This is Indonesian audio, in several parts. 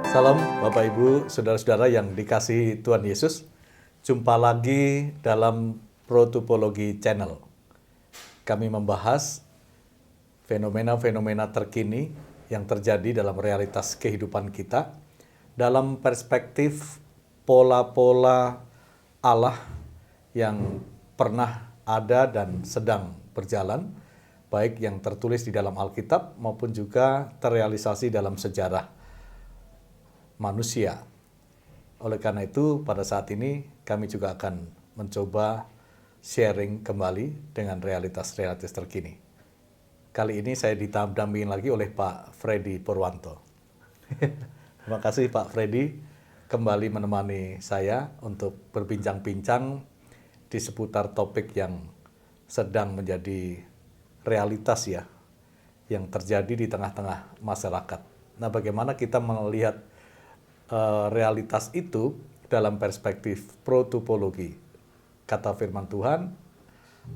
Salam Bapak Ibu, Saudara-saudara yang dikasihi Tuhan Yesus. Jumpa lagi dalam Protopologi Channel. Kami membahas fenomena-fenomena terkini yang terjadi dalam realitas kehidupan kita dalam perspektif pola-pola Allah yang pernah ada dan sedang berjalan, baik yang tertulis di dalam Alkitab maupun juga terrealisasi dalam sejarah manusia. Oleh karena itu, pada saat ini kami juga akan mencoba sharing kembali dengan realitas-realitas terkini. Kali ini saya didampingi lagi oleh Pak Freddy Purwanto. Terima kasih Pak Freddy kembali menemani saya untuk berbincang-bincang di seputar topik yang sedang menjadi realitas ya, yang terjadi di tengah-tengah masyarakat. Nah, bagaimana kita melihat realitas itu dalam perspektif protopologi. Kata firman Tuhan,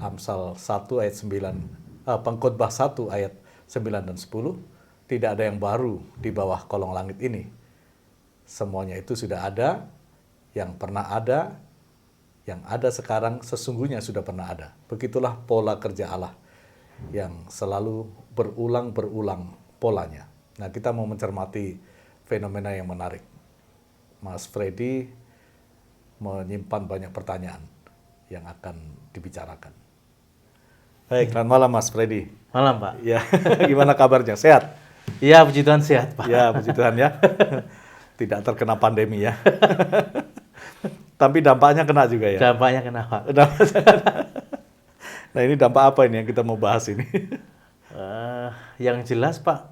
Amsal 1 ayat 9, Pengkhotbah 1 ayat 9 dan 10, tidak ada yang baru di bawah kolong langit ini. Semuanya itu sudah ada, yang pernah ada, yang ada sekarang sesungguhnya sudah pernah ada. Begitulah pola kerja Allah yang selalu berulang-berulang polanya. Nah, kita mau mencermati fenomena yang menarik. Mas Freddy menyimpan banyak pertanyaan yang akan dibicarakan. Baik, selamat malam Mas Freddy. Malam Pak. Ya, gimana kabarnya? Sehat? Iya, puji Tuhan sehat Pak. Ya, puji Tuhan ya. Tidak terkena pandemi ya. Tapi dampaknya kena juga ya? Dampaknya kenapa? Nah, ini dampak apa ini yang kita mau bahas ini? Yang jelas Pak,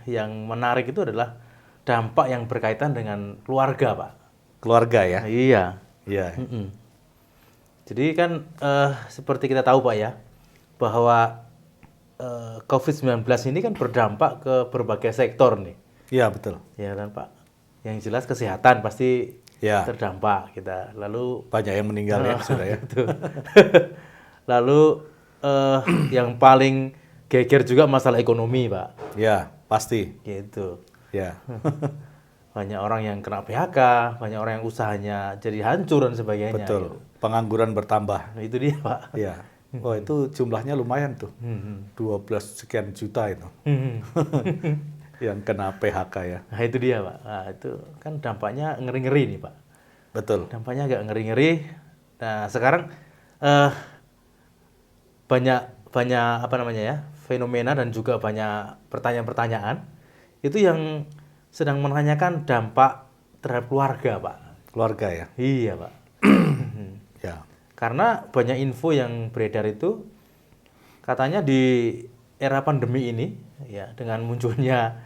yang menarik itu adalah dampak yang berkaitan dengan keluarga Pak. Keluarga ya? Iya. Iya. Jadi kan seperti kita tahu Pak ya, bahwa COVID-19 ini kan berdampak ke berbagai sektor nih. Iya, betul. Ya kan Pak. Yang jelas kesehatan pasti Ya. terdampak kita. Lalu Banyak yang meninggal ya sudah ya. Gitu. Lalu yang paling geger juga masalah ekonomi Pak. Ya, pasti. Gitu. Ya. Banyak orang yang kena PHK, banyak orang yang usahanya jadi hancur dan sebagainya. Betul. Gitu. Pengangguran bertambah. Nah, itu dia Pak. Ya. Oh, itu jumlahnya lumayan tuh. 12 sekian juta itu. Yang kena PHK ya. Nah itu dia Pak. Nah, itu kan dampaknya ngeri-ngeri nih Pak. Betul. Dampaknya agak ngeri-ngeri. Nah sekarang banyak apa namanya ya, fenomena dan juga banyak pertanyaan-pertanyaan itu yang sedang menanyakan dampak terhadap keluarga Pak. Keluarga ya. Iya Pak. Ya. Karena banyak info yang beredar itu katanya di era pandemi ini ya, dengan munculnya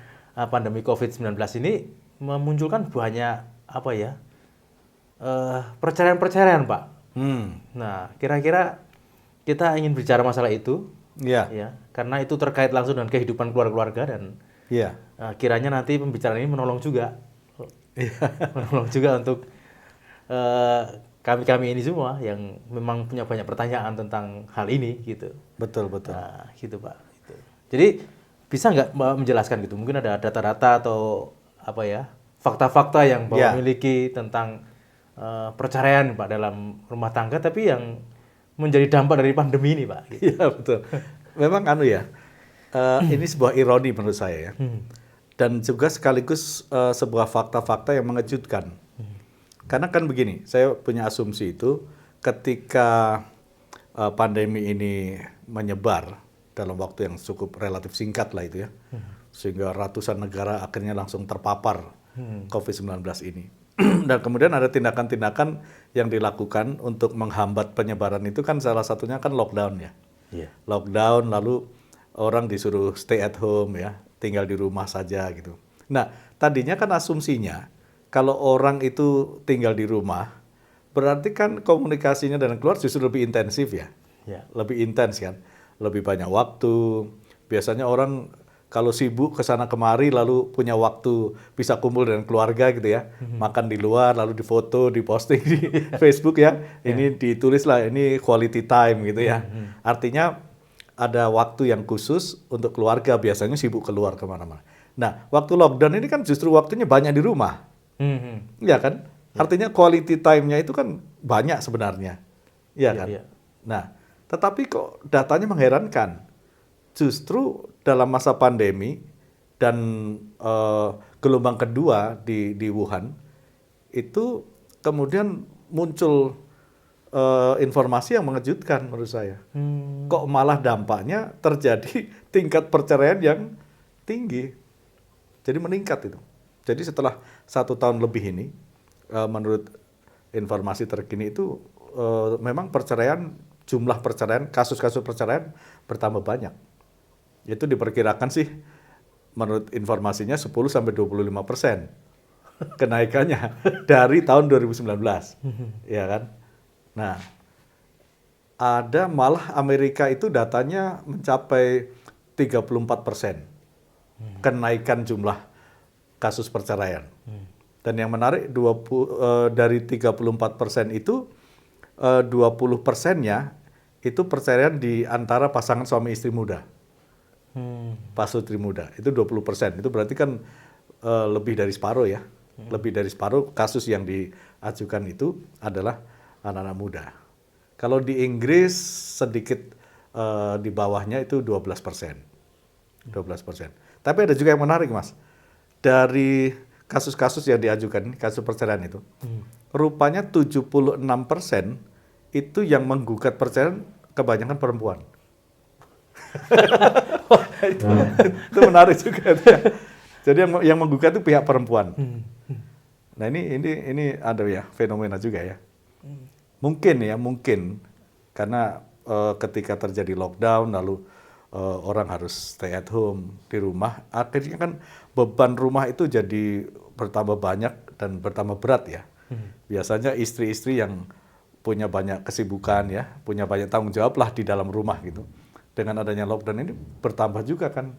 pandemi COVID-19 ini memunculkan banyak apa ya, perceraian-perceraian Pak. Nah kira-kira kita ingin bicara masalah itu Ya. ya, karena itu terkait langsung dengan kehidupan keluarga dan Ya. kiranya nanti pembicaraan ini menolong juga menolong juga untuk kami ini semua yang memang punya banyak pertanyaan tentang hal ini gitu. Betul, betul. Nah, gitu Pak. Gitu. Jadi bisa nggak Mbak menjelaskan gitu? Mungkin ada data-data atau apa ya, fakta-fakta yang Bapak miliki tentang perceraian Pak dalam rumah tangga, tapi yang menjadi dampak dari pandemi ini Pak. Gitu. Iya, betul. Memang ini sebuah ironi menurut saya ya. Dan juga sekaligus sebuah fakta-fakta yang mengejutkan. Karena kan begini, saya punya asumsi itu ketika pandemi ini menyebar dalam waktu yang cukup relatif singkat lah itu ya, sehingga ratusan negara akhirnya langsung terpapar COVID-19 ini. Dan kemudian ada tindakan-tindakan yang dilakukan untuk menghambat penyebaran itu kan salah satunya kan lockdown ya. Iya. Lockdown, lalu orang disuruh stay at home ya, tinggal di rumah saja gitu. Nah, tadinya kan asumsinya kalau orang itu tinggal di rumah, berarti kan komunikasinya dengan keluarga justru lebih intensif ya. Ya. Lebih intens kan, lebih banyak waktu. Biasanya orang kalau sibuk ke sana kemari lalu punya waktu bisa kumpul dengan keluarga gitu ya. Makan di luar lalu difoto, diposting di Facebook ya. Ini ditulis lah ini quality time gitu ya. Artinya ada waktu yang khusus untuk keluarga, biasanya sibuk keluar kemana-mana. Nah, waktu lockdown ini kan justru waktunya banyak di rumah. Iya kan? Artinya quality time-nya itu kan banyak sebenarnya. Iya kan? Iya. Nah, tetapi kok datanya mengherankan. Justru dalam masa pandemi dan gelombang kedua di Wuhan, itu kemudian muncul informasi yang mengejutkan menurut saya. Kok malah dampaknya terjadi tingkat perceraian yang tinggi. Jadi meningkat itu. Jadi setelah 1 tahun lebih ini, menurut informasi terkini itu memang jumlah perceraian, kasus-kasus perceraian bertambah banyak. Itu diperkirakan sih menurut informasinya 10-25% kenaikannya dari tahun 2019. Ya kan? Nah, ada malah Amerika itu datanya mencapai 34% kenaikan jumlah kasus perceraian. Dan yang menarik dari 34% itu 20%-nya itu perceraian di antara pasangan suami istri muda. Pasutri muda itu 20%. Itu berarti kan lebih dari separuh ya. Lebih dari separuh kasus yang diajukan itu adalah anak-anak muda. Kalau di Inggris sedikit di bawahnya itu 12%. 12%. Tapi ada juga yang menarik, Mas. Dari kasus-kasus yang diajukan, kasus perceraian itu, rupanya 76% itu yang menggugat perceraian kebanyakan perempuan. itu menarik juga. Jadi yang menggugat itu pihak perempuan. Nah ini ada ya fenomena juga ya. Mungkin karena ketika terjadi lockdown lalu orang harus stay at home di rumah, akhirnya kan beban rumah itu jadi bertambah banyak dan bertambah berat ya. Biasanya istri-istri yang punya banyak kesibukan ya, punya banyak tanggung jawab lah di dalam rumah gitu. Dengan adanya lockdown ini bertambah juga kan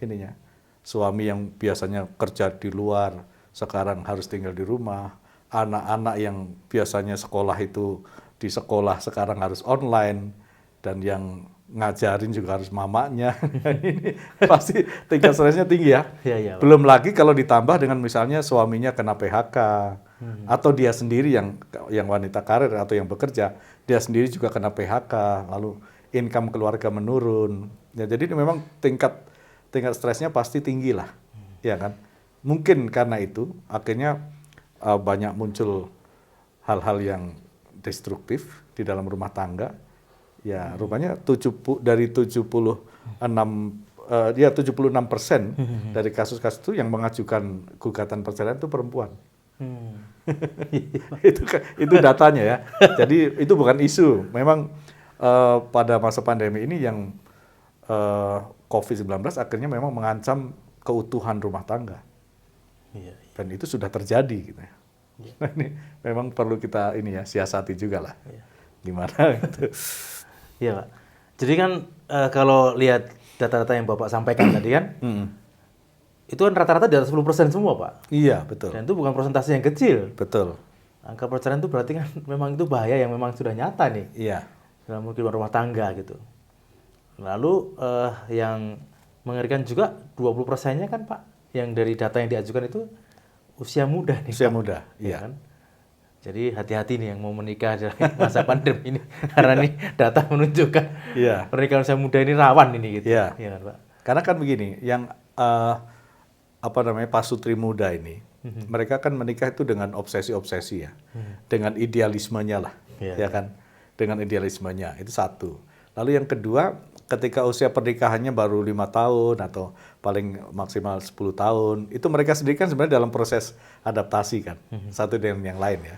ininya. Suami yang biasanya kerja di luar, sekarang harus tinggal di rumah. Anak-anak yang biasanya sekolah itu di sekolah sekarang harus online. Dan yang ngajarin juga harus mamanya. Ini pasti tingkat stresnya tinggi ya. Iya, Belum lagi kalau ditambah dengan misalnya suaminya kena PHK. Atau dia sendiri yang wanita karir atau yang bekerja, dia sendiri juga kena PHK. Lalu income keluarga menurun. Ya, jadi memang tingkat stresnya pasti tinggi lah, ya kan? Mungkin karena itu akhirnya banyak muncul hal-hal yang destruktif di dalam rumah tangga. Ya, rupanya 76% dari kasus-kasus itu yang mengajukan gugatan perceraian itu perempuan. itu datanya ya. Jadi itu bukan isu. Memang pada masa pandemi ini yang COVID-19 akhirnya memang mengancam keutuhan rumah tangga. Dan itu sudah terjadi gitu ya. Nah, ini memang perlu kita siasati juga lah. Gimana gitu. Iya, Pak. Jadi kan kalau lihat data-data yang Bapak sampaikan tadi kan, itu kan rata-rata di atas 10% semua, Pak. Iya, betul. Dan itu bukan persentase yang kecil. Betul. Angka perceraian itu berarti kan memang itu bahaya yang memang sudah nyata nih. Iya. Dalam kehidupan rumah tangga gitu. Lalu yang mengerikan juga 20%-nya kan, Pak, yang dari data yang diajukan itu usia muda nih. Usia Pak. muda, iya. Kan? Jadi hati-hati nih yang mau menikah di masa pandemi ini, karena nih data menunjukkan pernikahan usia muda ini rawan ini gitu. Iya. Iya kan, Pak? Karena kan begini, yang pasutri muda ini, mereka kan menikah itu dengan obsesi-obsesi ya, dengan idealismenya lah, ya kan, dengan idealismenya itu satu. Lalu yang kedua, ketika usia pernikahannya baru 5 tahun atau paling maksimal 10 tahun, itu mereka sendiri kan sebenarnya dalam proses adaptasi kan, satu dengan yang lain ya.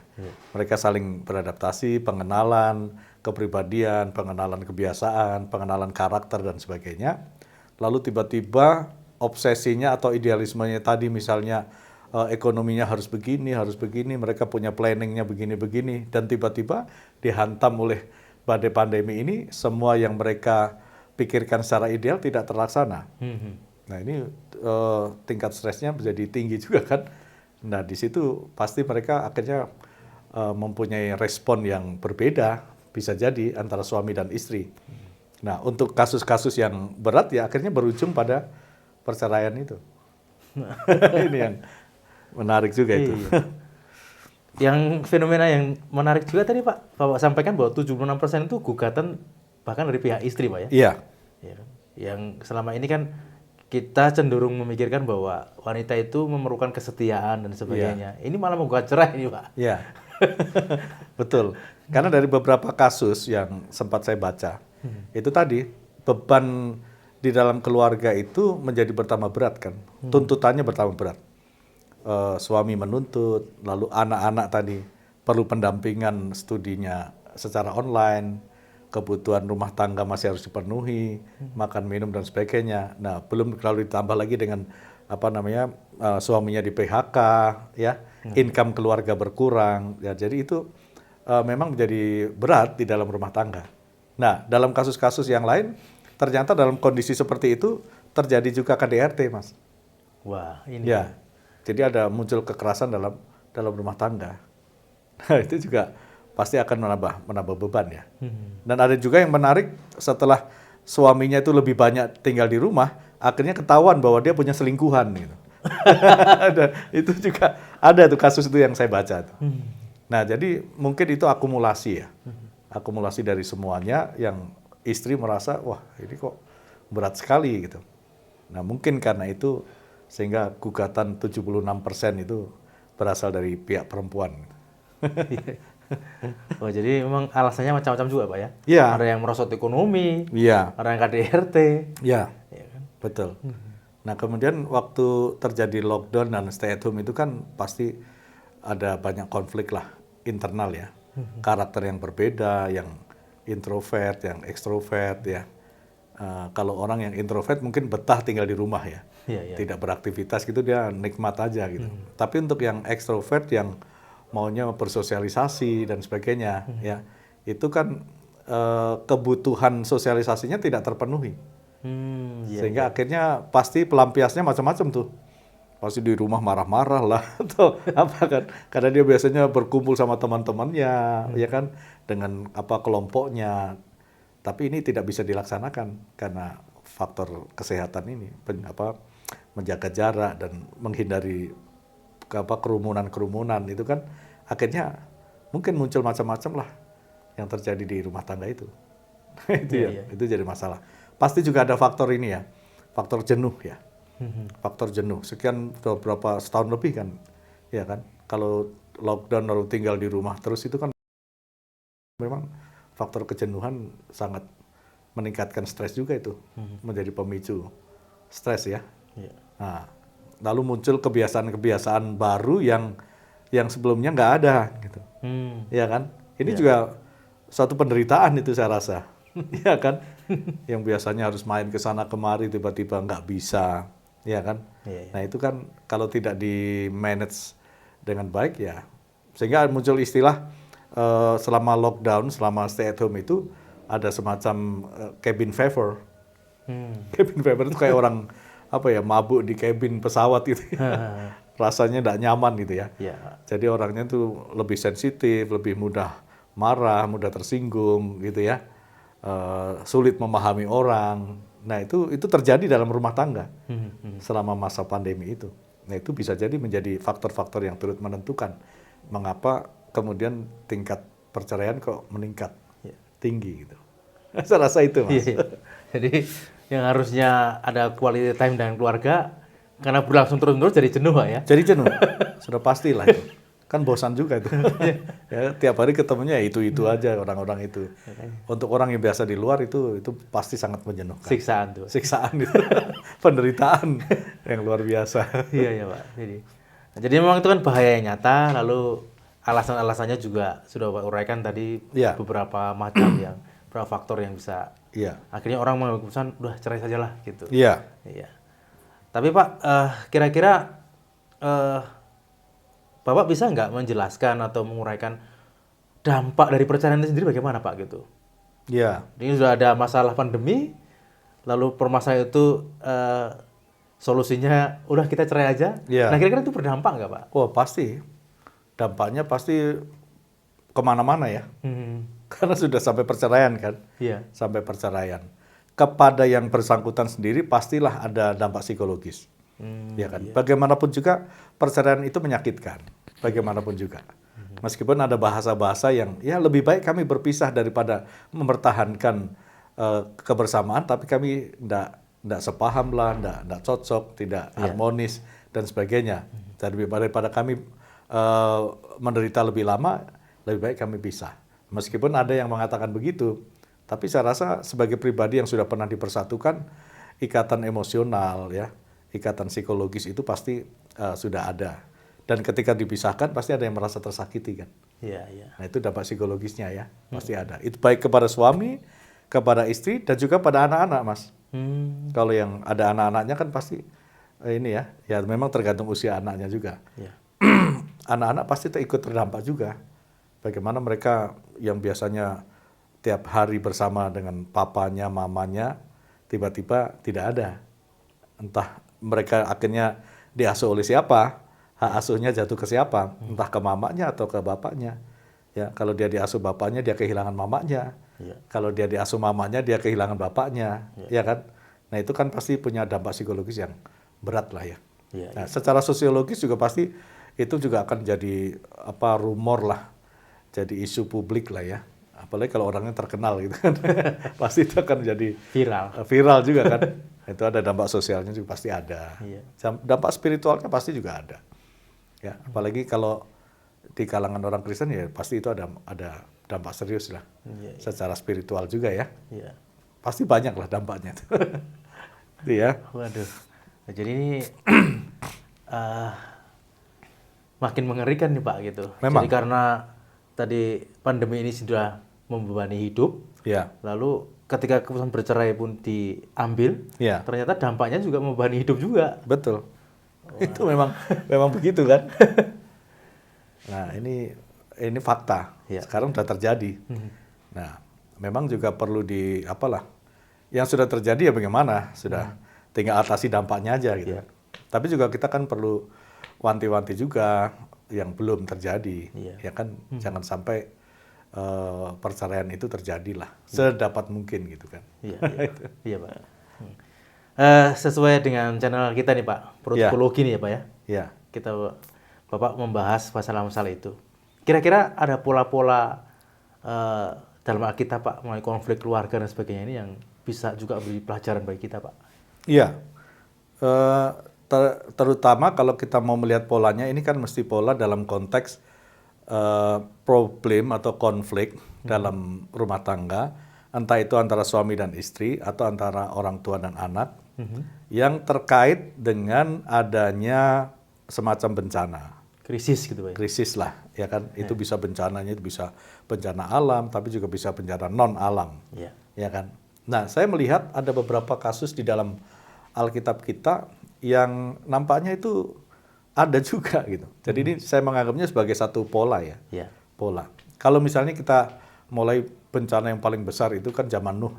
Mereka saling beradaptasi, pengenalan kepribadian, pengenalan kebiasaan, pengenalan karakter dan sebagainya. Lalu tiba-tiba obsesinya atau idealismenya tadi misalnya ekonominya harus begini, mereka punya planningnya begini-begini, dan tiba-tiba dihantam oleh badai pandemi ini, semua yang mereka pikirkan secara ideal tidak terlaksana. Nah ini tingkat stresnya menjadi tinggi juga kan. Nah di situ pasti mereka akhirnya mempunyai respon yang berbeda, bisa jadi antara suami dan istri. Nah untuk kasus-kasus yang berat ya akhirnya berujung pada perceraian itu. Ini yang menarik juga itu. Iya. Yang fenomena yang menarik juga tadi Pak, Bapak sampaikan bahwa 76% itu gugatan bahkan dari pihak istri Pak ya? Iya, Iya kan? Yang selama ini kan kita cenderung memikirkan bahwa wanita itu memerlukan kesetiaan dan sebagainya. Ini malah menggugat cerai ini Pak. iya. Betul. Karena dari beberapa kasus yang sempat saya baca, itu tadi beban di dalam keluarga itu menjadi bertambah berat kan. Tuntutannya bertambah berat. Suami menuntut, lalu anak-anak tadi perlu pendampingan studinya secara online, kebutuhan rumah tangga masih harus dipenuhi, makan minum dan sebagainya. Nah, belum kalau ditambah lagi dengan suaminya di PHK, ya, income keluarga berkurang, ya. Jadi itu memang menjadi berat di dalam rumah tangga. Nah, dalam kasus-kasus yang lain, ternyata dalam kondisi seperti itu terjadi juga KDRT, Mas. Wah, ini. Ya, jadi ada muncul kekerasan dalam rumah tangga. Nah, itu juga pasti akan menambah beban ya. Dan ada juga yang menarik, setelah suaminya itu lebih banyak tinggal di rumah, akhirnya ketahuan bahwa dia punya selingkuhan gitu. Itu juga ada tuh kasus itu yang saya baca tuh. Nah, jadi mungkin itu akumulasi ya. Akumulasi dari semuanya yang istri merasa, wah ini kok berat sekali gitu. Nah, mungkin karena itu sehingga gugatan 76% itu berasal dari pihak perempuan. Oh, jadi memang alasannya macam-macam juga Pak ya? Iya. Ada yang merosot ekonomi, Iya. ada yang KDRT. Iya, Ya kan? betul. Nah, kemudian waktu terjadi lockdown dan stay at home itu kan pasti ada banyak konflik lah internal ya. Karakter yang berbeda, yang introvert, yang ekstrovert ya. Kalau orang yang introvert mungkin betah tinggal di rumah ya. Iya, iya. Tidak beraktivitas gitu, dia nikmat aja gitu. Tapi untuk yang ekstrovert yang maunya bersosialisasi dan sebagainya ya, itu kan kebutuhan sosialisasinya tidak terpenuhi. Iya, Sehingga akhirnya pasti pelampiasnya macam-macam tuh. Pasti di rumah marah-marah lah atau apa kan. Karena dia biasanya berkumpul sama teman-temannya, ya kan, dengan kelompoknya. Tapi ini tidak bisa dilaksanakan karena faktor kesehatan ini, menjaga jarak dan menghindari kerumunan-kerumunan itu kan akhirnya mungkin muncul macam-macam lah yang terjadi di rumah tangga itu. Itu jadi masalah. Pasti juga ada faktor ini ya, faktor jenuh ya. Faktor jenuh. Sekian beberapa setahun lebih kan, ya kan. Kalau lockdown lalu tinggal di rumah terus itu kan memang faktor kejenuhan sangat meningkatkan stres juga itu, menjadi pemicu stres ya. Iya. Nah, lalu muncul kebiasaan-kebiasaan baru yang sebelumnya nggak ada gitu, ya kan? Ini juga suatu penderitaan itu saya rasa, ya kan? Yang biasanya harus main ke sana kemari tiba-tiba nggak bisa, ya kan? Nah itu kan kalau tidak di manage dengan baik ya, sehingga muncul istilah selama lockdown, selama stay at home itu ada semacam cabin fever. Cabin fever itu kayak orang mabuk di cabin pesawat gitu. Rasanya tidak nyaman gitu ya. Jadi orangnya tuh lebih sensitif, lebih mudah marah, mudah tersinggung gitu ya. Sulit memahami orang. Nah, itu terjadi dalam rumah tangga selama masa pandemi itu. Nah, itu bisa jadi menjadi faktor-faktor yang turut menentukan mengapa kemudian tingkat perceraian kok meningkat tinggi gitu. Saya rasa itu, Mas. Jadi yang harusnya ada quality time dengan keluarga karena berlangsung terus-menerus jadi jenuh Pak ya. Jadi jenuh. Sudah pastilah itu. Kan bosan juga itu. Ya, tiap hari ketemunya itu aja orang-orang itu. Untuk orang yang biasa di luar itu pasti sangat menjenuhkan. Siksaan tuh. Siksaan itu. Penderitaan yang luar biasa. Iya Pak. Jadi memang itu kan bahaya yang nyata, lalu alasan-alasannya juga sudah Pak uraikan tadi beberapa macam beberapa faktor yang bisa akhirnya orang mengambil keputusan udah cerai sajalah gitu. Iya. Tapi Pak, kira-kira Bapak bisa nggak menjelaskan atau menguraikan dampak dari perceraian itu sendiri bagaimana Pak gitu? Iya. Ini sudah ada masalah pandemi, lalu permasalahan itu solusinya udah kita cerai aja. Nah kira-kira itu berdampak nggak Pak? Oh pasti. Dampaknya pasti kemana-mana ya. Karena sudah sampai perceraian kan. Sampai perceraian. Kepada yang bersangkutan sendiri pastilah ada dampak psikologis. Ya kan? Bagaimanapun juga perceraian itu menyakitkan. Bagaimanapun juga. Meskipun ada bahasa-bahasa yang ya lebih baik kami berpisah daripada mempertahankan kebersamaan, tapi kami tidak sepaham lah, tidak cocok, tidak harmonis dan sebagainya. Daripada kami menderita lebih lama, lebih baik kami pisah. Meskipun ada yang mengatakan begitu, tapi saya rasa sebagai pribadi yang sudah pernah dipersatukan, ikatan emosional ya, ikatan psikologis itu pasti sudah ada. Dan ketika dipisahkan pasti ada yang merasa tersakiti kan. Iya, iya. Nah itu dampak psikologisnya ya, pasti ada. Itu baik kepada suami, kepada istri, dan juga pada anak-anak, Mas. Kalau yang ada anak-anaknya kan pasti ini ya memang tergantung usia anaknya juga. Iya. Anak-anak pasti ikut terdampak juga. Bagaimana mereka yang biasanya tiap hari bersama dengan papanya, mamanya, tiba-tiba tidak ada. Entah mereka akhirnya diasuh oleh siapa, hak asuhnya jatuh ke siapa, entah ke mamanya atau ke bapaknya. Ya, kalau dia diasuh bapaknya, dia kehilangan mamanya. Iya. Kalau dia diasuh mamanya, dia kehilangan bapaknya, ya kan? Nah itu kan pasti punya dampak psikologis yang berat lah ya. Iya, Nah, secara sosiologis juga pasti itu juga akan jadi rumor lah, jadi isu publik lah ya. Apalagi kalau orangnya terkenal gitu kan, pasti itu akan jadi viral juga kan. Itu ada dampak sosialnya juga pasti ada. Iya. Dampak spiritualnya pasti juga ada. Ya, apalagi kalau di kalangan orang Kristen ya pasti itu ada dampak serius lah. Iya, iya. Secara spiritual juga ya. Iya. Pasti banyak lah dampaknya. Itu ya. Waduh. Nah, jadi ini makin mengerikan nih Pak gitu. Memang. Jadi karena tadi pandemi ini sudah membebani hidup, Ya. lalu ketika keputusan bercerai pun diambil, Ya. ternyata dampaknya juga membebani hidup juga. Betul. Itu memang begitu kan. Nah ini fakta. Ya. Sekarang sudah terjadi. Nah memang juga perlu yang sudah terjadi ya bagaimana, sudah tinggal atasi dampaknya aja gitu. Ya. Tapi juga kita kan perlu wanti-wanti juga yang belum terjadi, ya kan jangan sampai perceraian itu terjadilah sedapat mungkin gitu kan. Iya, iya. Iya Pak. Sesuai dengan channel kita nih Pak, Protokologi nih ya Pak ya. Iya. Kita Bapak membahas masalah-masalah itu. Kira-kira ada pola-pola dalam Alkitab Pak mengenai konflik keluarga dan sebagainya ini yang bisa juga beri pelajaran bagi kita Pak. Iya. Terutama kalau kita mau melihat polanya, ini kan mesti pola dalam konteks problem atau konflik dalam rumah tangga, entah itu antara suami dan istri atau antara orang tua dan anak, yang terkait dengan adanya semacam bencana. Krisis gitu Pak. Krisis lah, ya kan? Itu bisa bencananya, itu bisa bencana alam, tapi juga bisa bencana non alam, ya kan? Nah, saya melihat ada beberapa kasus di dalam Alkitab kita yang nampaknya itu ada juga gitu. Jadi ini saya menganggapnya sebagai satu pola ya. Pola. Kalau misalnya kita mulai bencana yang paling besar itu kan zaman Nuh.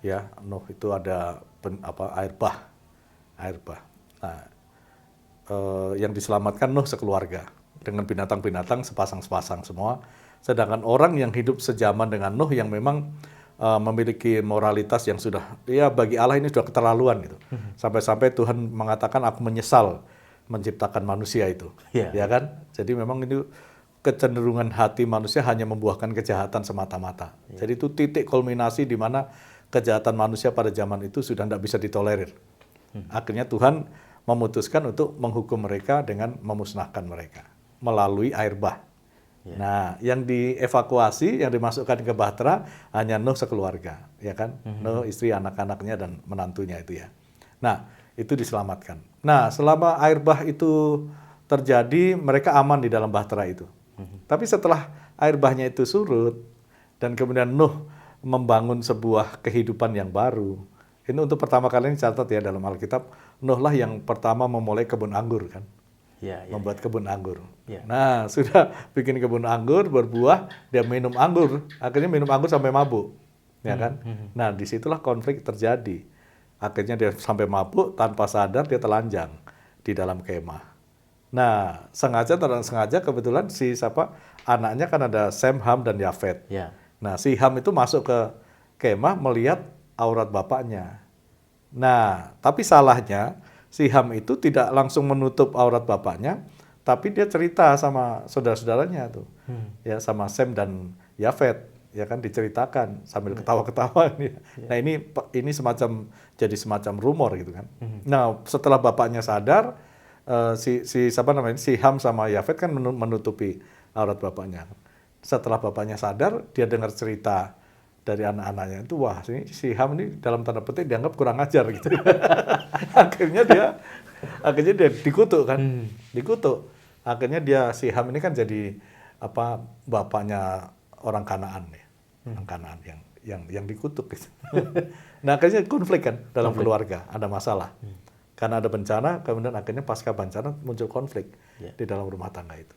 Ya, Nuh itu ada air bah. Nah, yang diselamatkan Nuh sekeluarga dengan binatang-binatang sepasang-sepasang semua. Sedangkan orang yang hidup sejaman dengan Nuh yang memang memiliki moralitas yang sudah ya bagi Allah ini sudah keterlaluan gitu. Sampai-sampai Tuhan mengatakan aku menyesal menciptakan manusia itu. Ya kan? Jadi memang itu kecenderungan hati manusia hanya membuahkan kejahatan semata-mata. Jadi itu titik kulminasi di mana kejahatan manusia pada zaman itu sudah tidak bisa ditolerir. Akhirnya Tuhan memutuskan untuk menghukum mereka dengan memusnahkan mereka melalui air bah. Nah, yang dievakuasi, yang dimasukkan ke bahtera hanya Nuh sekeluarga, ya kan? Nuh, istri, anak-anaknya dan menantunya itu ya. Nah, itu diselamatkan. Nah, selama air bah itu terjadi, mereka aman di dalam bahtera itu. Tapi setelah air bahnya itu surut dan kemudian Nuh membangun sebuah kehidupan yang baru. Ini untuk pertama kali ini catat ya dalam Alkitab, Nuh lah yang pertama memulai kebun anggur kan. Membuat kebun anggur. Nah, sudah bikin kebun anggur, berbuah, dia minum anggur. Akhirnya minum anggur sampai mabuk. Ya kan? Nah, disitulah konflik terjadi. Akhirnya dia sampai mabuk, tanpa sadar dia telanjang di dalam kemah. Nah, sengaja kebetulan anaknya kan ada Sem, Ham, dan Yafet. Nah, si Ham itu masuk ke kemah melihat aurat bapaknya. Nah, tapi salahnya si Ham itu tidak langsung menutup aurat bapaknya, tapi dia cerita sama saudara-saudaranya tuh, ya sama Sem dan Yafet, ya kan diceritakan sambil ketawa-ketawa. Nah ini jadi semacam rumor gitu kan. Nah setelah bapaknya sadar, si Ham sama Yafet kan menutupi aurat bapaknya. Setelah bapaknya sadar, dia dengar cerita dari anak-anaknya itu, wah si Ham ini dalam tanda petik dianggap kurang ajar gitu. akhirnya dia dikutuk kan, dikutuk. Akhirnya si Ham ini kan jadi bapaknya orang Kanaan ya, orang Kanaan yang dikutuk. Gitu. Nah akhirnya konflik kan dalam keluarga, ada masalah. Karena ada bencana, kemudian akhirnya pasca bencana muncul konflik di dalam rumah tangga itu.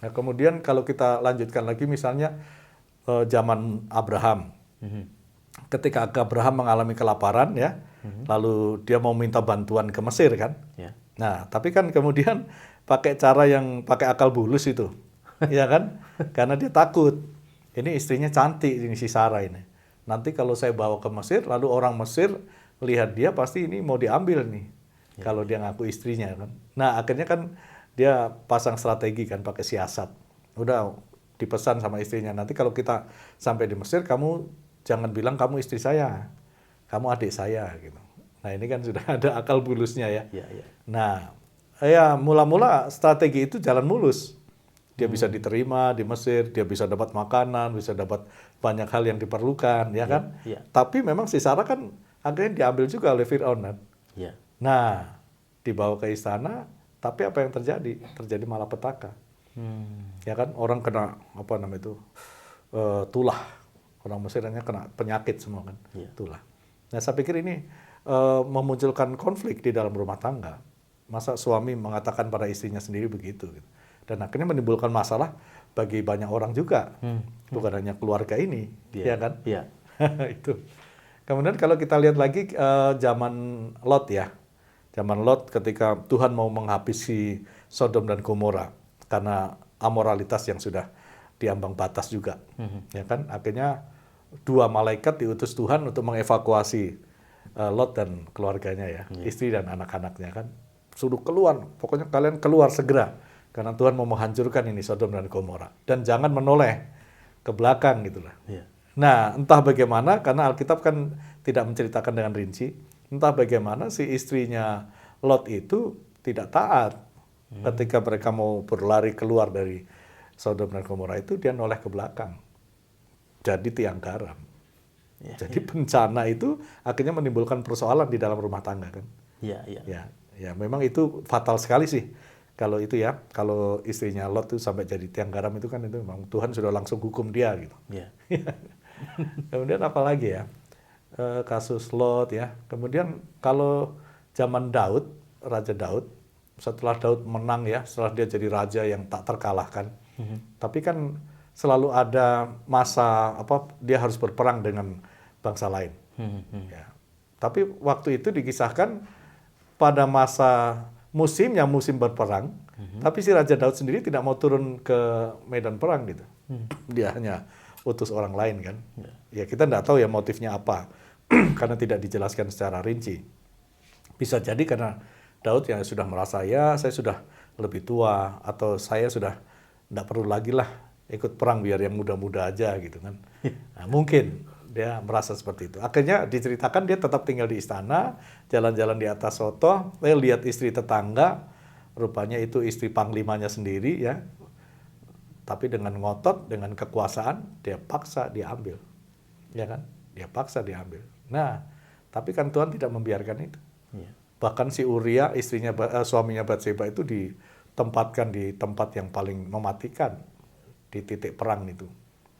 Nah kemudian kalau kita lanjutkan lagi misalnya zaman Abraham. Ketika Abraham mengalami kelaparan ya, lalu dia mau minta bantuan ke Mesir kan. Nah, tapi kan kemudian pakai akal bulus itu. Ya kan? Karena dia takut. Ini istrinya cantik ini si Sarah ini. Nanti kalau saya bawa ke Mesir, lalu orang Mesir lihat dia pasti ini mau diambil nih. Kalau dia ngaku istrinya kan. Nah, akhirnya kan dia pasang strategi kan pakai siasat. Udah dipesan sama istrinya, nanti kalau kita sampai di Mesir kamu jangan bilang kamu istri saya, kamu adik saya gitu. Nah ini kan sudah ada akal bulusnya ya. Nah ya mula-mula strategi itu jalan mulus. Dia bisa diterima di Mesir, dia bisa dapat makanan, bisa dapat banyak hal yang diperlukan, ya kan? Tapi memang si Sarah kan akhirnya diambil juga oleh Fir'aun kan? Nah dibawa ke istana, tapi apa yang terjadi? Terjadi malapetaka. Ya kan? Orang kena tulah. Orang Mesir hanya kena penyakit semua kan, itulah. Nah saya pikir ini memunculkan konflik di dalam rumah tangga. Masa suami mengatakan pada istrinya sendiri begitu, gitu. Dan akhirnya menimbulkan masalah bagi banyak orang juga, bukan hanya keluarga ini, ya kan? Itu. Kemudian kalau kita lihat lagi zaman Lot ya, zaman Lot ketika Tuhan mau menghabisi Sodom dan Gomora karena amoralitas yang sudah diambang batas juga, ya kan? Akhirnya 2 malaikat diutus Tuhan untuk mengevakuasi Lot dan keluarganya ya, istri dan anak-anaknya kan. Suruh keluar, pokoknya kalian keluar segera. Karena Tuhan mau menghancurkan ini Sodom dan Gomora. Dan jangan menoleh ke belakang gitulah. Nah entah bagaimana, karena Alkitab kan tidak menceritakan dengan rinci, entah bagaimana si istrinya Lot itu tidak taat. Ketika mereka mau berlari keluar dari Sodom dan Gomora itu, dia noleh ke belakang. Jadi tiang garam. Jadi bencana itu akhirnya menimbulkan persoalan di dalam rumah tangga kan. Ya, memang itu fatal sekali sih. Kalau itu ya, kalau istrinya Lot itu sampai jadi tiang garam itu kan itu memang Tuhan sudah langsung hukum dia gitu. Kemudian apa lagi ya? Kasus Lot ya. Kemudian kalau zaman Daud, Raja Daud, setelah Daud menang ya, setelah dia jadi raja yang tak terkalahkan. Tapi kan selalu ada masa dia harus berperang dengan bangsa lain. Ya. Tapi waktu itu dikisahkan pada masa musim berperang, tapi si Raja Daud sendiri tidak mau turun ke medan perang gitu. Dia hanya utus orang lain kan. Ya kita tidak tahu ya motifnya apa, karena tidak dijelaskan secara rinci. Bisa jadi karena Daud yang sudah merasa saya sudah lebih tua, atau saya sudah tidak perlu lagi lah ikut perang biar yang muda-muda aja gitu kan. Nah, mungkin dia merasa seperti itu. Akhirnya diceritakan dia tetap tinggal di istana, jalan-jalan di atas soto, lihat istri tetangga, rupanya itu istri panglimanya sendiri ya. Tapi dengan ngotot, dengan kekuasaan, dia paksa diambil. Ya kan? Dia paksa diambil. Nah, tapi kan Tuhan tidak membiarkan itu. Bahkan si Uria, suaminya Batseba itu ditempatkan di tempat yang paling mematikan, di titik perang itu,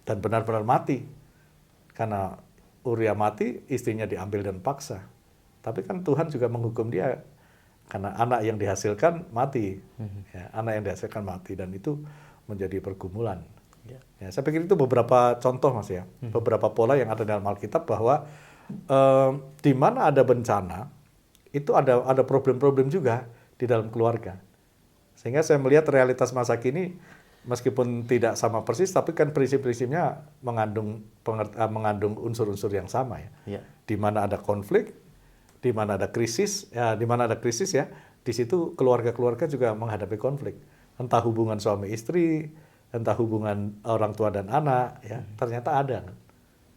dan benar-benar mati. Karena Uria mati, istrinya diambil dan paksa. Tapi kan Tuhan juga menghukum dia karena anak yang dihasilkan mati. Ya, anak yang dihasilkan mati, dan itu menjadi pergumulan. Ya, saya pikir itu beberapa contoh Mas ya, beberapa pola yang ada dalam Alkitab bahwa di mana ada bencana itu ada problem-problem juga di dalam keluarga. Sehingga saya melihat realitas masa kini meskipun tidak sama persis, tapi kan prinsip-prinsipnya mengandung unsur-unsur yang sama ya. Di mana ada konflik, di mana ada krisis, ya, di situ keluarga-keluarga juga menghadapi konflik. Entah hubungan suami istri, entah hubungan orang tua dan anak, ya. Ternyata ada kan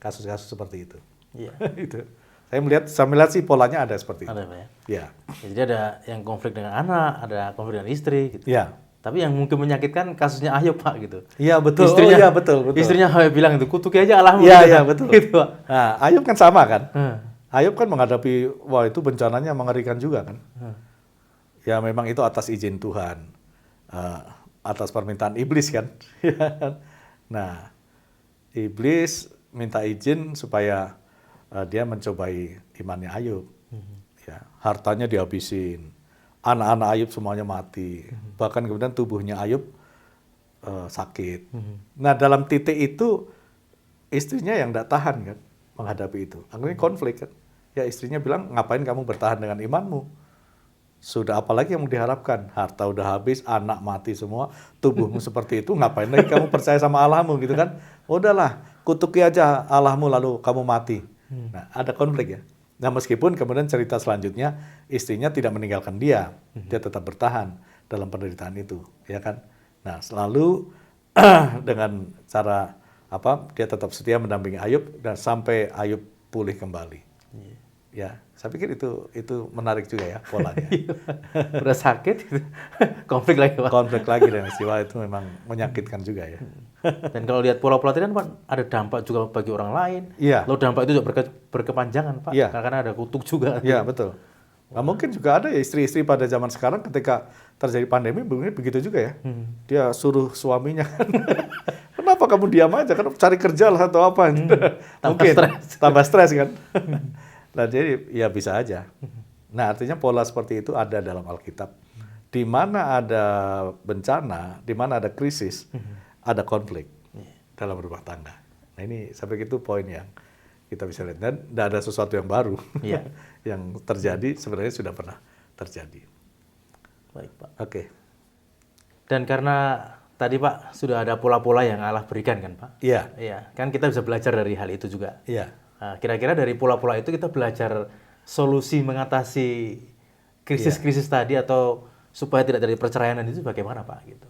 kasus-kasus seperti itu. Iya. Itu. Saya melihat sih polanya ada seperti itu. Ada Pak ya. Ya. Ya, jadi ada yang konflik dengan anak, ada konflik dengan istri gitu. Ya. Tapi yang mungkin menyakitkan kasusnya Ayub Pak gitu. Iya betul. Istrinya, iya betul. Istrinya bilang itu kutuki aja Allahmu. Iya, gitu, iya, Pak. betul. Gitu, Pak. Nah, Ayub kan sama kan? Hmm. Ayub kan menghadapi, wah itu bencananya mengerikan juga kan? Ya memang itu atas izin Tuhan, atas permintaan iblis kan? Nah, iblis minta izin supaya dia mencobai imannya Ayub. Ya, hartanya dihabisin, anak-anak Ayub semuanya mati, bahkan kemudian tubuhnya Ayub sakit. Nah dalam titik itu istrinya yang tidak tahan kan menghadapi itu, akhirnya konflik kan. Ya istrinya bilang, ngapain kamu bertahan dengan imanmu? Sudah apalagi yang mau diharapkan? Harta udah habis, anak mati semua, tubuhmu seperti itu, ngapain lagi kamu percaya sama Allahmu gitu kan? Udahlah, kutuki aja Allahmu lalu kamu mati. Nah, ada konflik ya. Nah, meskipun kemudian cerita selanjutnya istrinya tidak meninggalkan dia tetap bertahan dalam penderitaan itu, ya kan? Nah, selalu dengan cara apa? Dia tetap setia mendampingi Ayub dan sampai Ayub pulih kembali. Ya, saya pikir itu menarik juga ya polanya. Udah sakit, gitu. Konflik lagi Pak. Konflik lagi dan istiwa itu memang menyakitkan juga ya. Dan kalau lihat pola-pola tadi kan Pak, ada dampak juga bagi orang lain. Iya. Lalu dampak itu juga berkepanjangan Pak, Iya. karena ada kutuk juga. Iya betul. Nah, mungkin juga ada ya istri-istri pada zaman sekarang ketika terjadi pandemi begitu juga ya. Dia suruh suaminya kan, kenapa kamu diam aja kan cari kerja lah atau apa. Mungkin tambah stres kan. Nah jadi ya bisa aja. Nah artinya pola seperti itu ada dalam Alkitab. Di mana ada bencana, di mana ada krisis, ada konflik dalam rumah tangga. Nah ini saya pikir itu poin yang kita bisa lihat. Dan tidak ada sesuatu yang baru yang terjadi, sebenarnya sudah pernah terjadi. Baik Pak. Oke. Dan karena tadi Pak sudah ada pola-pola yang Allah berikan kan Pak? Iya. Iya, kan kita bisa belajar dari hal itu juga. Iya. Nah, kira-kira dari pola-pola itu kita belajar solusi mengatasi krisis-krisis tadi atau supaya tidak terjadi perceraian itu bagaimana Pak gitu?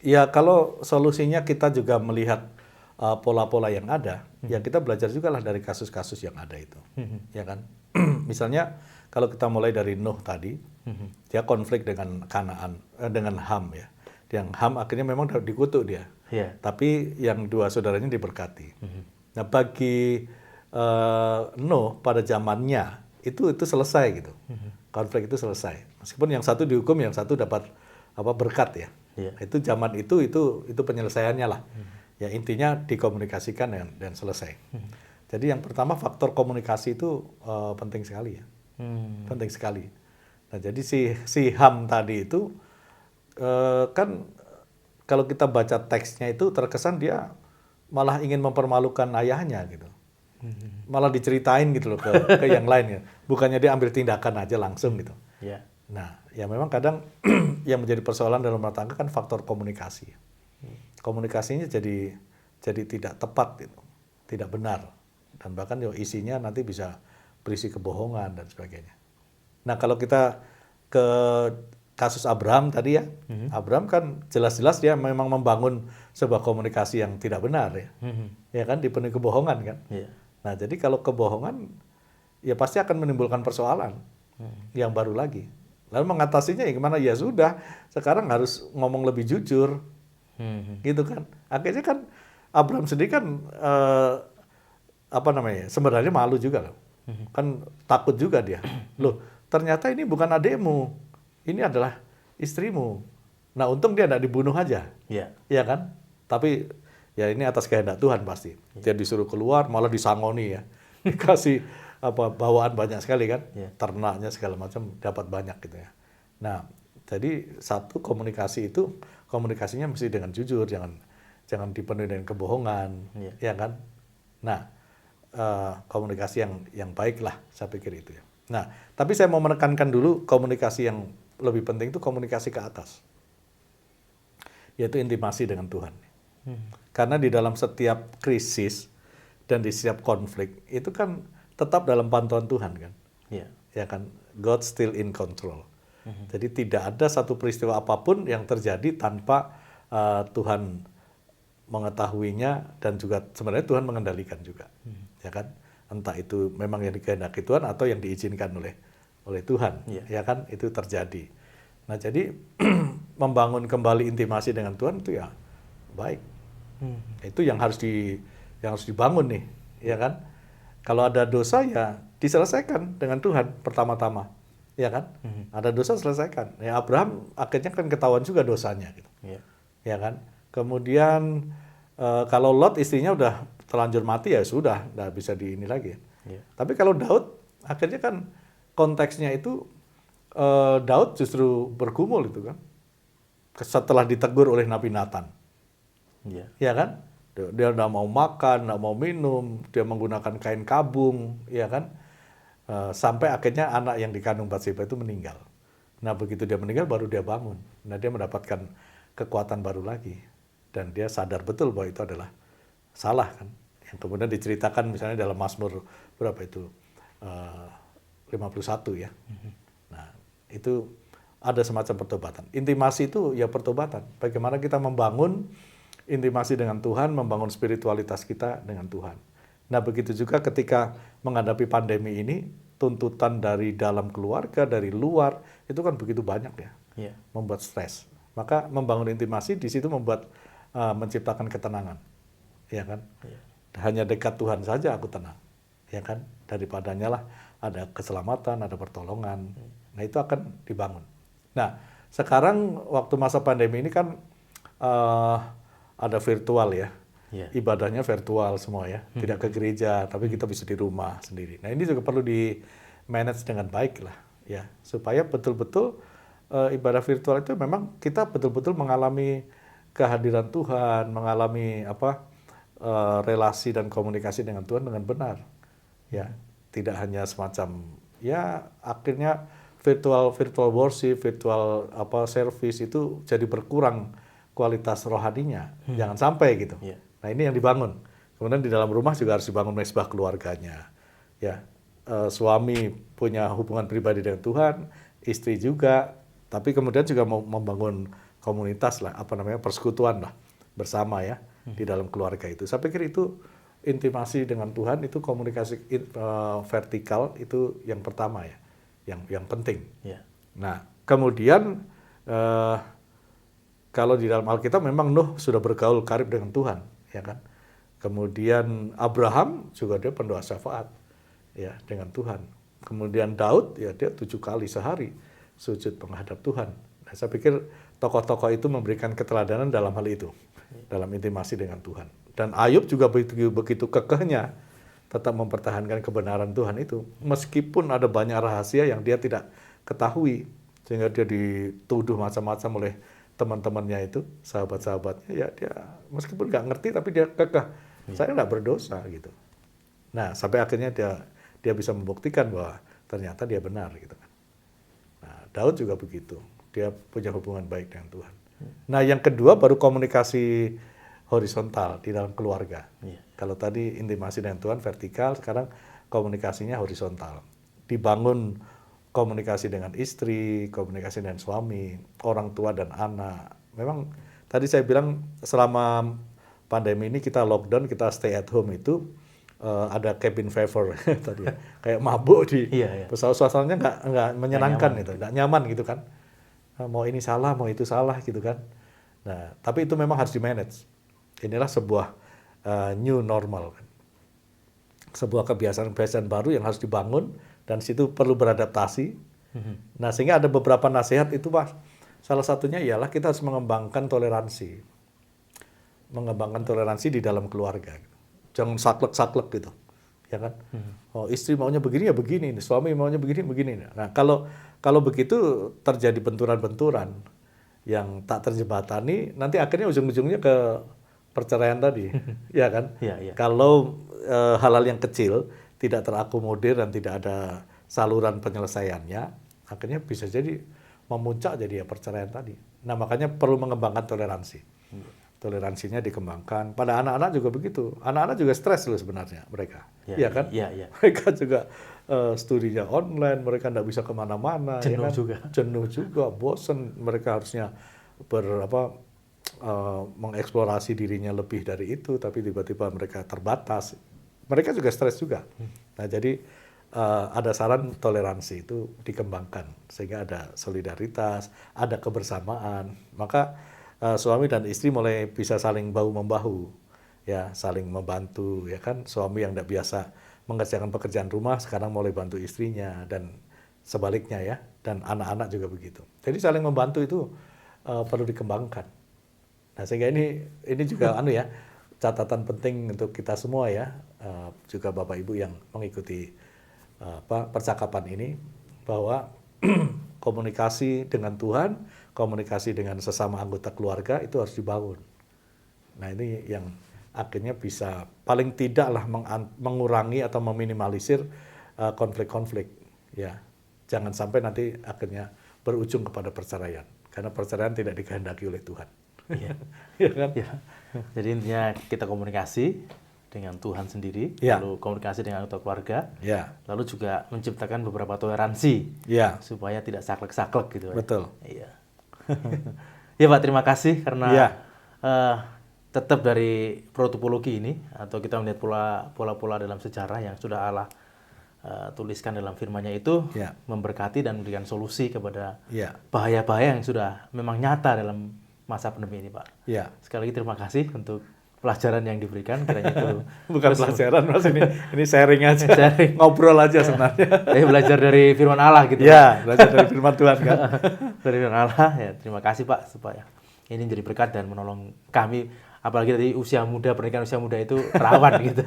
Ya kalau solusinya kita juga melihat pola-pola yang ada, ya kita belajar juga lah dari kasus-kasus yang ada itu, ya kan? Misalnya kalau kita mulai dari Nuh tadi, dia konflik dengan Kanaan, dengan Ham ya. Yang Ham akhirnya memang dikutuk dia, tapi yang dua saudaranya diberkati. Nah bagi Nuh pada zamannya itu selesai gitu, konflik itu selesai. Meskipun yang satu dihukum, yang satu dapat berkat ya. Itu zaman itu penyelesaiannya lah. Ya intinya dikomunikasikan dan selesai. Jadi yang pertama faktor komunikasi itu penting sekali ya, penting sekali. Nah jadi si Ham tadi itu kan kalau kita baca teksnya itu terkesan dia malah ingin mempermalukan ayahnya gitu. Malah diceritain gitu loh ke yang lain ya. Bukannya dia ambil tindakan aja langsung gitu. Nah, ya memang kadang yang menjadi persoalan dalam rumah tangga kan faktor komunikasi. Komunikasinya jadi tidak tepat gitu, tidak benar. Dan bahkan isinya nanti bisa berisi kebohongan dan sebagainya. Nah, kalau kita ke kasus Abraham tadi ya, Abraham kan jelas-jelas dia memang membangun sebuah komunikasi yang tidak benar ya. Ya kan dipenuhi kebohongan kan. Nah, jadi kalau kebohongan ya pasti akan menimbulkan persoalan yang baru lagi. Lalu mengatasinya ya gimana? Ya sudah, sekarang harus ngomong lebih jujur. Gitu kan. Akhirnya kan Abraham sendiri kan sebenarnya malu juga loh. Kan takut juga dia. Loh, ternyata ini bukan adekmu. Ini adalah istrimu. Nah, untung dia tidak dibunuh aja. Iya kan? Tapi ya ini atas kehendak Tuhan pasti. Dia disuruh keluar malah disangoni ya. Dikasih bawaan banyak sekali kan. Ternaknya segala macam dapat banyak gitu ya. Nah, jadi satu komunikasinya mesti dengan jujur, jangan dipenuhi dengan kebohongan, ya kan? Nah, komunikasi yang baik lah, saya pikir itu ya. Nah, tapi saya mau menekankan dulu komunikasi yang lebih penting itu komunikasi ke atas, yaitu intimasi dengan Tuhan. Karena di dalam setiap krisis dan di setiap konflik itu kan tetap dalam pantauan Tuhan kan, ya kan? God still in control. Jadi tidak ada satu peristiwa apapun yang terjadi tanpa Tuhan mengetahuinya, dan juga sebenarnya Tuhan mengendalikan juga, ya kan? Entah itu memang yang dikehendaki Tuhan atau yang diizinkan oleh Tuhan, ya kan? Itu terjadi. Nah, jadi membangun kembali intimasi dengan Tuhan itu ya baik. Itu yang harus dibangun nih, ya kan? Kalau ada dosa ya diselesaikan dengan Tuhan pertama-tama, ya kan? Ada dosa selesaikan. Ya Abraham akhirnya kan ketahuan juga dosanya, gitu, ya kan? Kemudian kalau Lot istrinya udah terlanjur mati ya sudah, nggak bisa di ini lagi. Tapi kalau Daud akhirnya kan konteksnya itu Daud justru bergumul itu kan, setelah ditegur oleh Nabi Nathan. Ya kan? Dia nggak mau makan, nggak mau minum, dia menggunakan kain kabung, ya kan? Sampai akhirnya anak yang dikandung Batseba itu meninggal. Nah, begitu dia meninggal baru dia bangun. Nah, dia mendapatkan kekuatan baru lagi. Dan dia sadar betul bahwa itu adalah salah kan. Yang kemudian diceritakan misalnya dalam Mazmur berapa itu? 51 ya. Nah, itu ada semacam pertobatan. Intimasi itu ya pertobatan. Bagaimana kita membangun intimasi dengan Tuhan, membangun spiritualitas kita dengan Tuhan. Nah, begitu juga ketika menghadapi pandemi ini, tuntutan dari dalam keluarga, dari luar, itu kan begitu banyak ya, membuat stres. Maka membangun intimasi di situ membuat menciptakan ketenangan, ya kan? Hanya dekat Tuhan saja aku tenang, ya kan? Daripadanya lah ada keselamatan, ada pertolongan. Nah, itu akan dibangun. Nah, sekarang waktu masa pandemi ini kan ada virtual ya, ibadahnya virtual semua ya, tidak ke gereja, tapi kita bisa di rumah sendiri. Nah, ini juga perlu di manage dengan baik lah, ya, supaya betul-betul ibadah virtual itu memang kita betul-betul mengalami kehadiran Tuhan, mengalami relasi dan komunikasi dengan Tuhan dengan benar, ya, tidak hanya semacam ya akhirnya virtual worship, virtual service itu jadi berkurang kualitas rohaninya, jangan sampai gitu. Nah, ini yang dibangun. Kemudian di dalam rumah juga harus dibangun mesbah keluarganya. Ya, suami punya hubungan pribadi dengan Tuhan, istri juga, tapi kemudian juga mau membangun komunitas lah, persekutuan lah bersama ya di dalam keluarga itu. Saya pikir itu intimasi dengan Tuhan, itu komunikasi vertikal itu yang pertama ya, yang penting. Nah, kemudian kalau di dalam Alkitab memang Nuh sudah bergaul karib dengan Tuhan, ya kan? Kemudian Abraham juga dia pendoa syafaat, ya, dengan Tuhan. Kemudian Daud ya dia 7 kali sehari sujud menghadap Tuhan. Nah, saya pikir tokoh-tokoh itu memberikan keteladanan dalam hal itu, dalam intimasi dengan Tuhan. Dan Ayub juga begitu kekehnya tetap mempertahankan kebenaran Tuhan itu, meskipun ada banyak rahasia yang dia tidak ketahui, sehingga dia dituduh macam-macam oleh teman-temannya itu, sahabat-sahabatnya, ya dia meskipun nggak ngerti tapi dia kekeh, saya nggak berdosa gitu. Nah, sampai akhirnya dia bisa membuktikan bahwa ternyata dia benar gitu kan. Nah, Daud juga begitu, dia punya hubungan baik dengan Tuhan. Nah, yang kedua baru komunikasi horizontal di dalam keluarga. Kalau tadi intimasi dengan Tuhan vertikal, sekarang komunikasinya horizontal. Dibangun komunikasi dengan istri, komunikasi dengan suami, orang tua dan anak. Memang tadi saya bilang selama pandemi ini kita lockdown, kita stay at home itu ada cabin fever tadi ya. Kayak mabuk di pesawat, suasananya nggak menyenangkan gitu, nggak nyaman gitu kan. Mau ini salah, mau itu salah gitu kan. Nah, tapi itu memang harus di-manage. Inilah sebuah new normal kan. Sebuah kebiasaan-kebiasaan baru yang harus dibangun, dan situ perlu beradaptasi. Nah, sehingga ada beberapa nasihat itu, Pak. Salah satunya ialah kita harus mengembangkan toleransi. Mengembangkan toleransi di dalam keluarga. Jangan saklek-saklek gitu. Ya kan? Oh, istri maunya begini ya begini, suami maunya begini. Nah, kalau begitu terjadi benturan-benturan yang tak terjembatani, nanti akhirnya ujung-ujungnya ke perceraian tadi. Ya kan? Kalau hal-hal yang kecil tidak terakomodir dan tidak ada saluran penyelesaiannya, akhirnya bisa jadi memuncak jadi ya perceraian tadi. Nah, makanya perlu mengembangkan toleransi. toleransinya dikembangkan. Pada anak-anak juga begitu. Anak-anak juga stres loh sebenarnya mereka. Iya kan? Iya. Mereka juga studinya online, mereka nggak bisa kemana-mana. Jenuh ya kan? juga. Jenuh juga, bosen. Mereka harusnya mengeksplorasi dirinya lebih dari itu, tapi tiba-tiba mereka terbatas. Mereka juga stres juga. Nah, jadi ada saran toleransi itu dikembangkan sehingga ada solidaritas, ada kebersamaan. Maka suami dan istri mulai bisa saling bahu-membahu, ya, saling membantu, ya kan. Suami yang tidak biasa mengerjakan pekerjaan rumah sekarang mulai bantu istrinya dan sebaliknya ya, dan anak-anak juga begitu. Jadi saling membantu itu perlu dikembangkan. Nah, sehingga ini juga catatan penting untuk kita semua ya, juga Bapak Ibu yang mengikuti percakapan ini, bahwa komunikasi dengan Tuhan, komunikasi dengan sesama anggota keluarga itu harus dibangun. Nah, ini yang akhirnya bisa paling tidaklah mengurangi atau meminimalisir konflik-konflik ya. Jangan sampai nanti akhirnya berujung kepada perceraian, karena perceraian tidak dikehendaki oleh Tuhan. Iya. Ya kan? Ya. Jadi intinya kita komunikasi dengan Tuhan sendiri, Ya. lalu komunikasi dengan anggota keluarga, Ya. lalu juga menciptakan beberapa toleransi, Ya. supaya tidak saklek-saklek gitu. Betul. Iya. Ya Pak, terima kasih karena Ya. tetap dari protopologi ini, atau kita melihat pola-pola dalam sejarah yang sudah Allah tuliskan dalam firman-Nya itu, Ya. memberkati dan memberikan solusi kepada Ya. bahaya-bahaya yang sudah memang nyata dalam masa pandemi ini, Pak. Ya. Sekali lagi terima kasih untuk pelajaran yang diberikan, kiranya itu Bukan pelajaran Mas, ini sharing aja. Sharing. Ngobrol aja sebenarnya. Saya belajar dari firman Allah gitu. Ya, belajar dari firman Tuhan kan. Dari firman Allah, ya terima kasih Pak, supaya ini jadi berkat dan menolong kami, apalagi dari usia muda, pernikahan usia muda itu rawan gitu.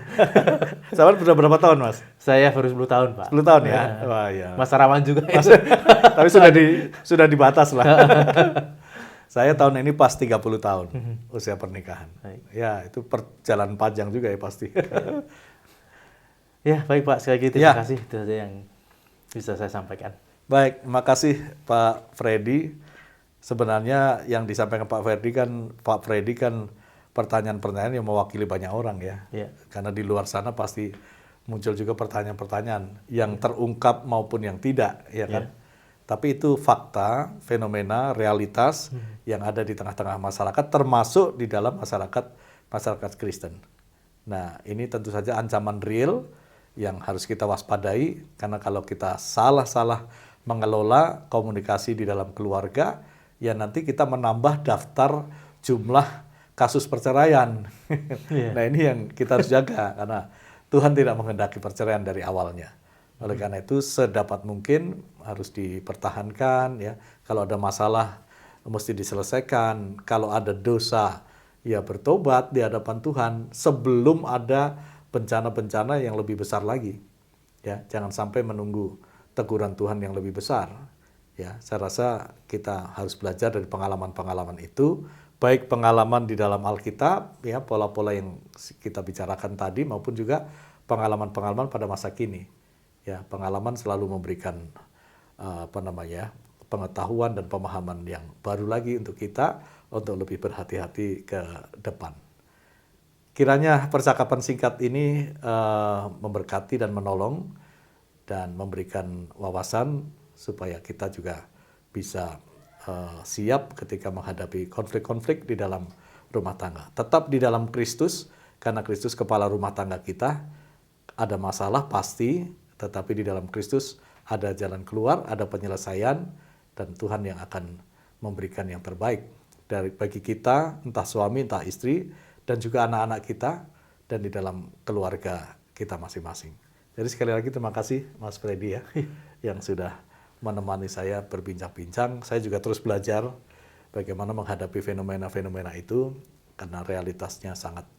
Sahabat sudah berapa tahun Mas? Saya baru 10 tahun Pak. 10 tahun ya? Wah ya. Masa rawan juga itu. Tapi sudah dibatas lah. Saya tahun ini pas 30 tahun usia pernikahan. Baik. Ya, itu perjalanan panjang juga ya pasti. Ya, baik Pak, sekali lagi terima kasih. Itu saja yang bisa saya sampaikan. Baik, makasih Pak Freddy. Sebenarnya yang disampaikan Pak Freddy kan pertanyaan-pertanyaan yang mewakili banyak orang ya. Ya. Karena di luar sana pasti muncul juga pertanyaan-pertanyaan yang terungkap maupun yang tidak, ya kan? Tapi itu fakta, fenomena, realitas yang ada di tengah-tengah masyarakat, termasuk di dalam masyarakat Kristen. Nah, ini tentu saja ancaman real yang harus kita waspadai, karena kalau kita salah-salah mengelola komunikasi di dalam keluarga, ya nanti kita menambah daftar jumlah kasus perceraian. Nah, ini yang kita harus jaga, karena Tuhan tidak menghendaki perceraian dari awalnya. Oleh karena itu sedapat mungkin harus dipertahankan ya. Kalau ada masalah mesti diselesaikan. Kalau ada dosa ya bertobat di hadapan Tuhan sebelum ada bencana-bencana yang lebih besar lagi. Ya, jangan sampai menunggu teguran Tuhan yang lebih besar. Ya, saya rasa kita harus belajar dari pengalaman-pengalaman itu, baik pengalaman di dalam Alkitab ya, pola-pola yang kita bicarakan tadi, maupun juga pengalaman-pengalaman pada masa kini. Ya, pengalaman selalu memberikan pengetahuan dan pemahaman yang baru lagi untuk kita untuk lebih berhati-hati ke depan. Kiranya percakapan singkat ini memberkati dan menolong dan memberikan wawasan supaya kita juga bisa siap ketika menghadapi konflik-konflik di dalam rumah tangga. Tetap di dalam Kristus, karena Kristus kepala rumah tangga kita. Ada masalah pasti, tetapi di dalam Kristus ada jalan keluar, ada penyelesaian, dan Tuhan yang akan memberikan yang terbaik bagi kita, entah suami, entah istri, dan juga anak-anak kita, dan di dalam keluarga kita masing-masing. Jadi sekali lagi terima kasih Mas Freddy ya, yang sudah menemani saya berbincang-bincang. Saya juga terus belajar bagaimana menghadapi fenomena-fenomena itu, karena realitasnya sangat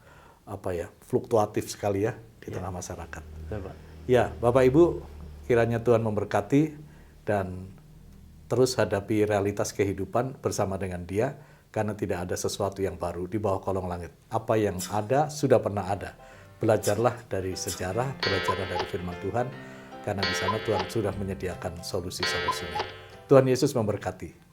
fluktuatif sekali ya di tengah masyarakat. Ya, Pak. Ya, Bapak Ibu, kiranya Tuhan memberkati dan terus hadapi realitas kehidupan bersama dengan Dia, karena tidak ada sesuatu yang baru di bawah kolong langit. Apa yang ada sudah pernah ada. Belajarlah dari sejarah, belajarlah dari firman Tuhan, karena di sana Tuhan sudah menyediakan solusi-solusinya. Tuhan Yesus memberkati.